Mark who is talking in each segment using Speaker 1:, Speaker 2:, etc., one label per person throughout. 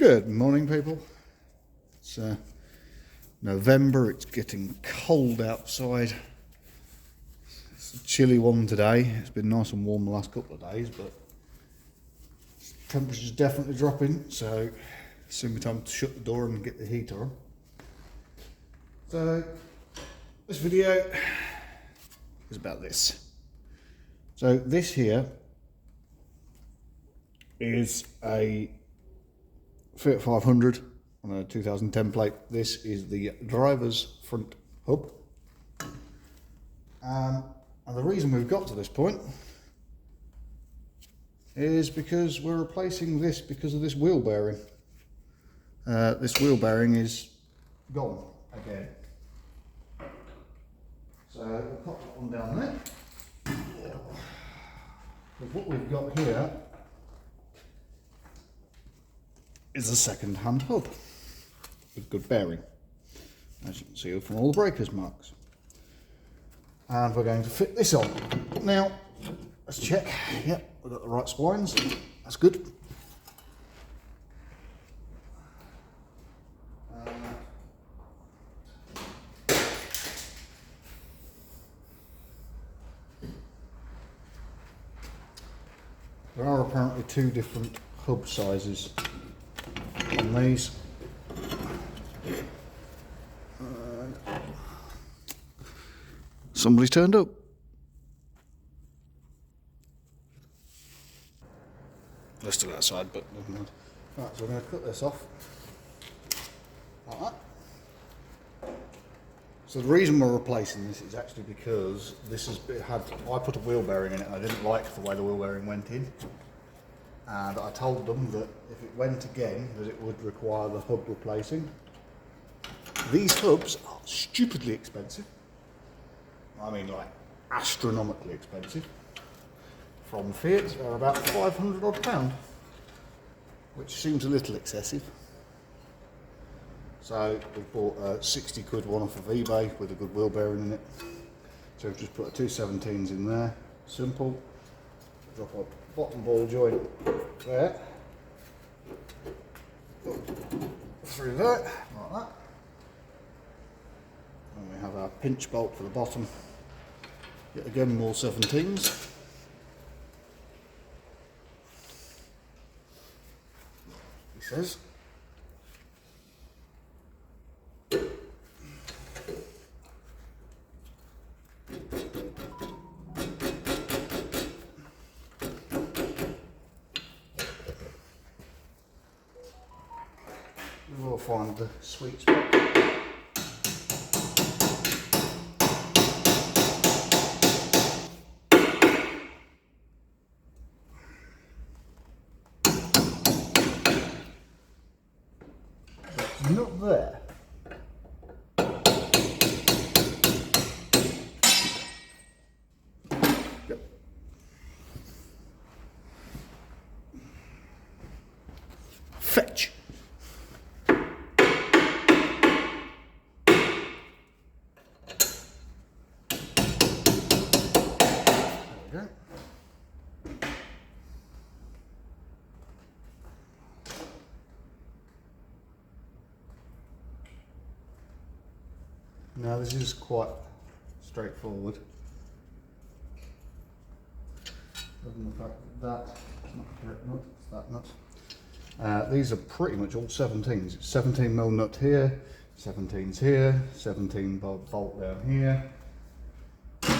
Speaker 1: Good morning, people. It's November, it's getting cold outside. It's a chilly one today. It's been nice and warm the last couple of days, but temperature's definitely dropping, so it's soon be time to shut the door and get the heater on. So this video is about this. So this here is a Fiat 500 on a 2010 plate. This is the driver's front hub. And the reason we've got to this point is because we're replacing this because of this wheel bearing. This wheel bearing is gone again. So we'll pop that one down there. But what we've got here is a second-hand hub with good bearing, as you can see from all the breakers marks. And we're going to fit this on. Now, let's check. Yep, we've got the right splines. That's good. There are apparently two different hub sizes on these. Somebody's turned up. Let's do that side, but never mind. Right, so we're going to cut this off like that. So the reason we're replacing this is actually because this has I put a wheel bearing in it and I didn't like the way the wheel bearing went in. And I told them that if it went again, that it would require the hub replacing. These hubs are stupidly expensive. I mean, like, astronomically expensive. From Fiat, they're about £500 odd, which seems a little excessive. So we bought a 60 quid one off of eBay with a good wheel bearing in it. So we've just put a 217s in there, simple. Drop a bottom ball joint there, through there, like that. And we have our pinch bolt for the bottom. Yet again, more 17s. He says. We'll find the sweet spot. It's not there. Yep. Fetch. Now this is quite straightforward. Other than the fact that that's not the correct nut, it's that nut. These are pretty much all 17s. It's 17mm nut here, 17s here, 17 bolt down here. So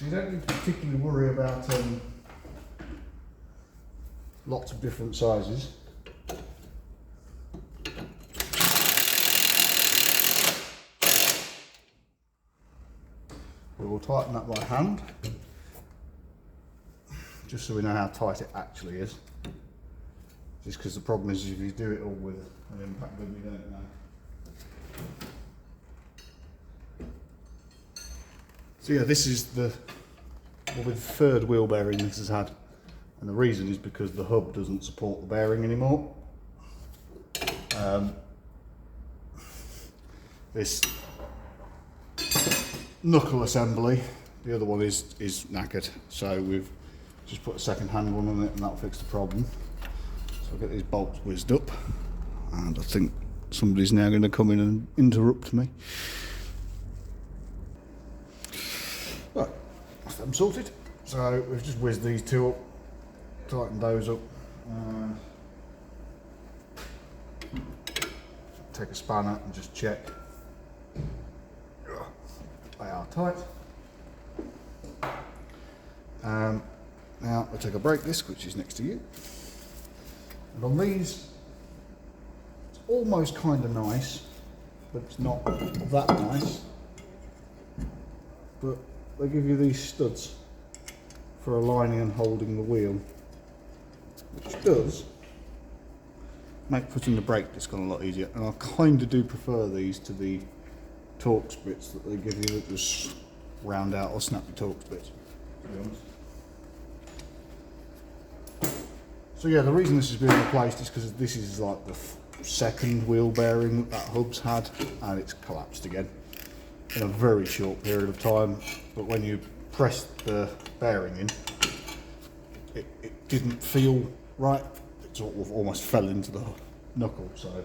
Speaker 1: you don't need to particularly worry about lots of different sizes. We'll tighten that by hand, just so we know how tight it actually is. Just because the problem is if you do it all with an impact gun, you don't know. So yeah, this is the third wheel bearing this has had, and the reason is because the hub doesn't support the bearing anymore. This knuckle assembly, the other one is knackered, so we've just put a second hand one on it and that'll fix the problem. So I'll get these bolts whizzed up And I think somebody's now going to come in and interrupt me. Right, that's them sorted. So we've just whizzed these two up, tightened those up. Take a spanner and just check they are tight. Now I take a brake disc, which is next to you, and on these it's almost kind of nice, but it's not that nice. But they give you these studs for aligning and holding the wheel, which does make putting the brake disc on a lot easier. And I kind of do prefer these to the Torx bits that they give you that just round out or snap the Torx bits, to be honest. So yeah, the reason this is being replaced is because this is like the second wheel bearing that hub's had, and it's collapsed again in a very short period of time. But when you press the bearing in, it didn't feel right. It sort of almost fell into the knuckle. So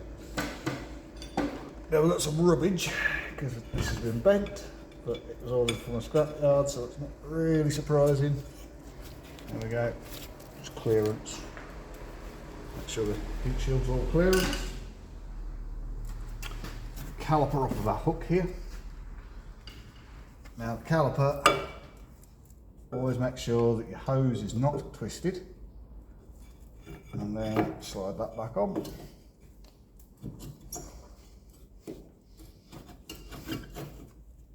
Speaker 1: now we've got some rubbish because this has been bent, but it was ordered from a scrapyard, so it's not really surprising. There we go, just clearance. Make sure the heat shield's all clearance. Caliper off of that hook here. Now the caliper, always make sure that your hose is not twisted, and then slide that back on.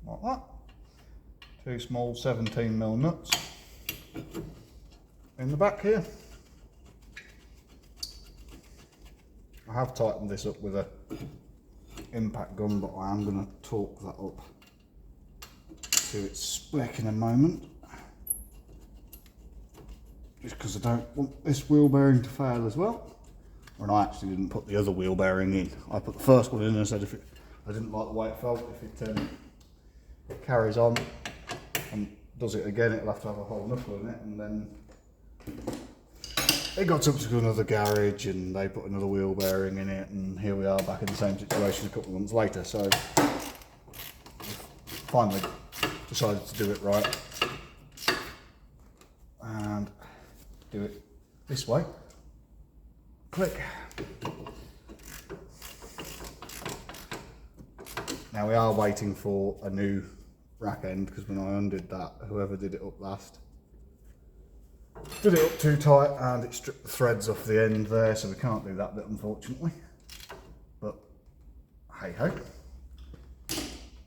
Speaker 1: Like that. Two small 17mm nuts in the back here. I have tightened this up with a impact gun, but I am going to torque that up to its spec in a moment, just because I don't want this wheel bearing to fail as well. And I actually didn't put the other wheel bearing in. I put the first one in and I said I didn't like the way it felt. If it carries on and does it again, it'll have to have a whole knuckle in it. And then it got up to another garage and they put another wheel bearing in it, and here we are back in the same situation a couple of months later. So finally decided to do it right and do it this way. Click. Now we are waiting for a new rack end, because when I undid that, whoever did it up last did it up too tight and it stripped the threads off the end there, so we can't do that bit unfortunately, but hey ho.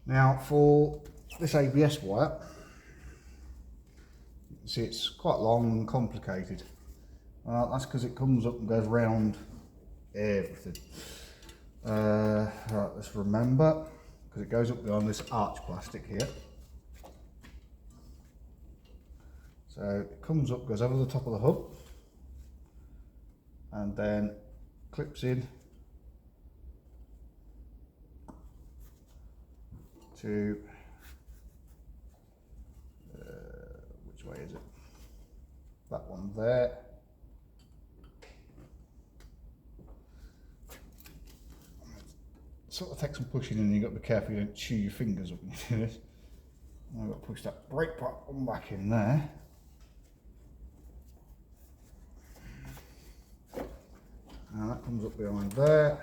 Speaker 1: Now for this ABS wire, you can see it's quite long and complicated. That's because it comes up and goes round everything. Right, let's remember, because it goes up behind this arch plastic here. So it comes up, goes over the top of the hub, and then clips in to, which way is it? That one there. Sort of takes some pushing, and you've got to be careful you don't chew your fingers up when you do this. I've got to push that brake button back in there. Now that comes up behind there.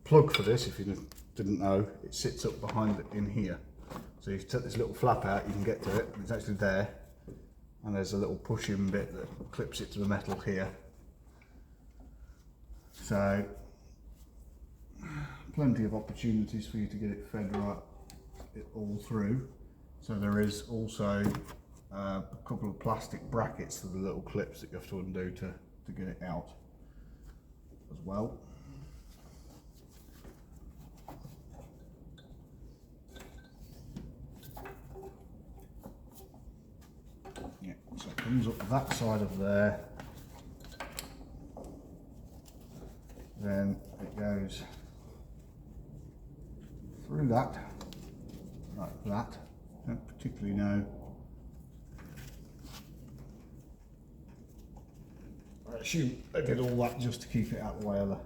Speaker 1: Plug for this, if you didn't know, it sits up behind it in here. So you take this little flap out, you can get to it, it's actually there. And there's a little pushing bit that clips it to the metal here. So plenty of opportunities for you to get it fed right all through. So there is also a couple of plastic brackets for the little clips that you have to undo to get it out as well. Yeah, so it comes up that side of there, then it goes through that, like that. Don't particularly know. I assume I did all that just to keep it out of the way of the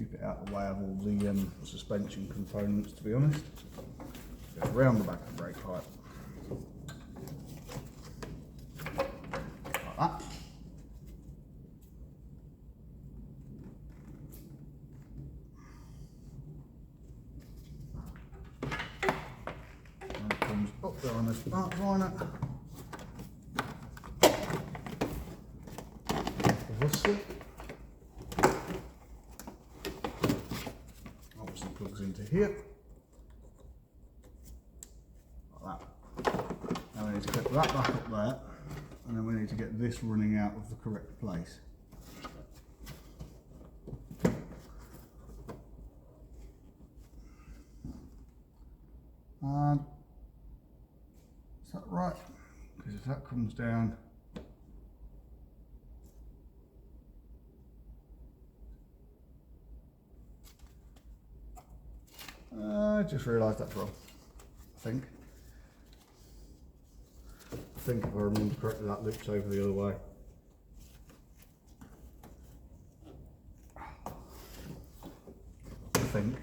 Speaker 1: keep it out of the way of all the suspension components, to be honest. Go around the back of the brake pipe. Like that. And it comes up there on this spark liner. Obviously plugs into here. Like that. Now we need to get that back up there, and then we need to get this running out of the correct place. And is that right? Because if that comes down, I just realised that's wrong, I think if I remember correctly, that loops over the other way. I think.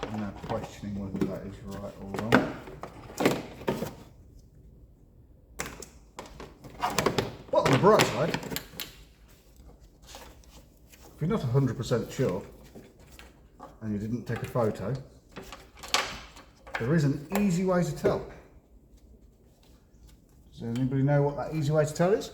Speaker 1: I'm now questioning whether that is right or wrong. But on the bright side, if you're not 100% sure, and you didn't take a photo, there is an easy way to tell. Does anybody know what that easy way to tell is?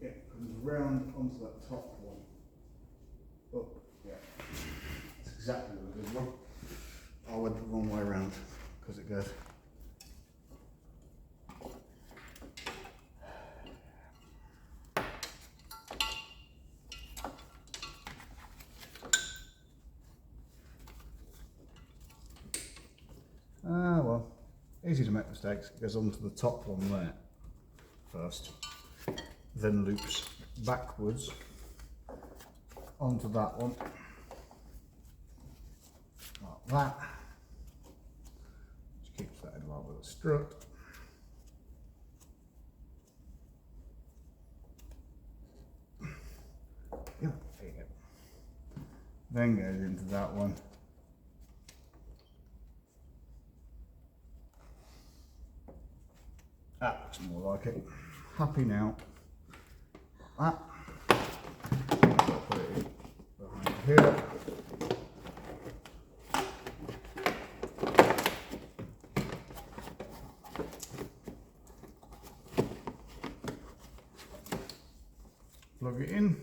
Speaker 1: It comes round onto that top one. Oh, yeah. That's exactly what it is. Well, I went the wrong way around because it goes. Ah, well, easy to make mistakes. It goes onto the top one there first, then loops backwards onto that one, like that, which keeps that in line with the strut. Yeah, there you go. Then goes into that one. That looks more like it. Happy now. That. Put it in behind here. Plug it in.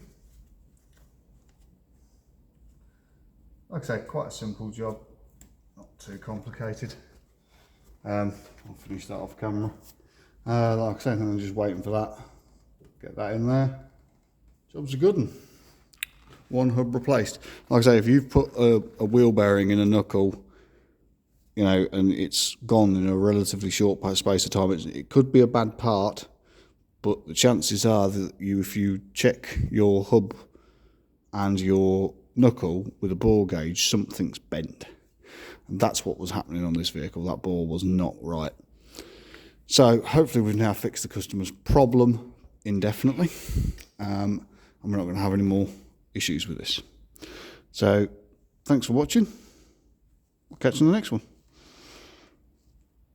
Speaker 1: Like I say, quite a simple job, not too complicated. I'll finish that off camera. Like I said, I'm just waiting for that. Get that in there. Job's a good one. One hub replaced. Like I say, if you've put a wheel bearing in a knuckle, you know, and it's gone in a relatively short space of time, it could be a bad part, but the chances are that if you check your hub and your knuckle with a bore gauge, something's bent. And that's what was happening on this vehicle. That bore was not right. So hopefully we've now fixed the customer's problem indefinitely, and we're not going to have any more issues with this. So thanks for watching. We'll catch you in the next one.